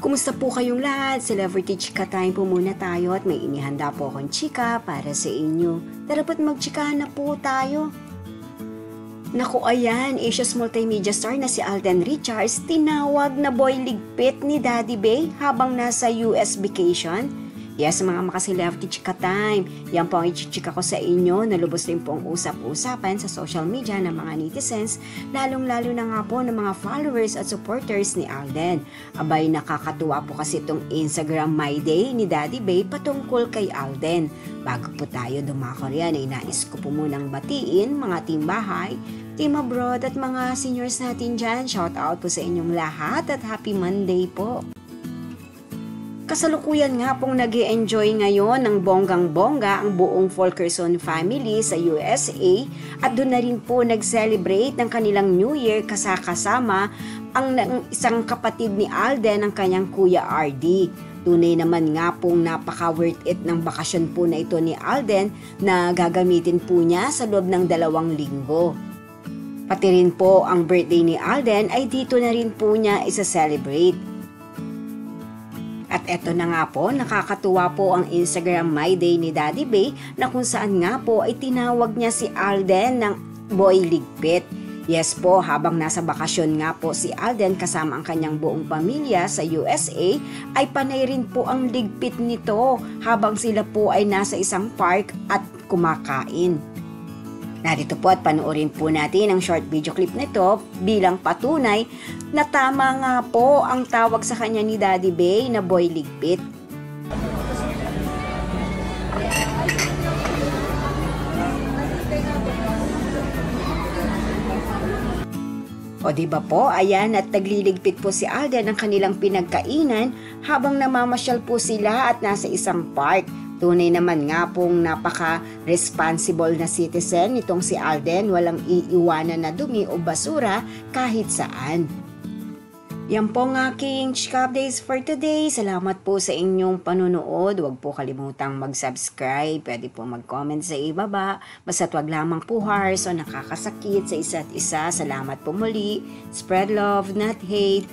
Kumusta po kayong lahat? Celebrity Chika Time po muna tayo at may inihanda po akong chika para sa inyo. Tara po't magchikahan na po tayo. Naku ayan, Asia's multimedia star na si Alden Richards tinawag na boy ligpit ni Daddy Bay habang nasa US vacation. Yes, mga maka-celebrity chika time. Yan po ang ichichika ko sa inyo na lubos din po ang usap-usapan sa social media ng mga netizens, lalong-lalo na nga po ng mga followers at supporters ni Alden. Abay, nakakatuwa po kasi itong Instagram My Day ni Daddy Bay patungkol kay Alden. Bago po tayo dumako riyan, ay nais ko po munang batiin mga team bahay, team abroad at mga seniors natin dyan. Shout out po sa inyong lahat at happy Monday po. Kasalukuyan nga pong nag-i-enjoy ngayon ng bonggang-bongga ang buong Fulkerson family sa USA at doon na rin po nag-celebrate ng kanilang New Year kasama ang isang kapatid ni Alden, ang kanyang kuya RD. Tunay naman nga pong napaka-worth it ng bakasyon po na ito ni Alden na gagamitin po niya sa loob ng 2 linggo. Pati rin po ang birthday ni Alden ay dito na rin po niya isa-celebrate. At eto na nga po, nakakatuwa po ang Instagram My Day ni Daddy Bay na kung saan nga po ay tinawag niya si Alden ng boy ligpit. Yes po, habang nasa bakasyon nga po si Alden kasama ang kanyang buong pamilya sa USA, ay panay rin po ang ligpit nito habang sila po ay nasa isang park at kumakain. Narito po at panoorin po natin ang short video clip nito bilang patunay na tama nga po ang tawag sa kanya ni Daddy Bay na boy ligpit. O diba po, ayan at nagliligpit po si Alden ng kanilang pinagkainan habang namamasyal po sila at nasa isang park. Tunay naman nga pong napaka-responsible na citizen itong si Alden, walang iiwanan na dumi o basura kahit saan. Yan po ang aking chika updates for today. Salamat po sa inyong panunood. Huwag po kalimutang mag-subscribe. Pwede po mag-comment sa ibaba. Basta't wag lamang po harsh o nakakasakit sa isa't isa. Salamat po muli. Spread love, not hate.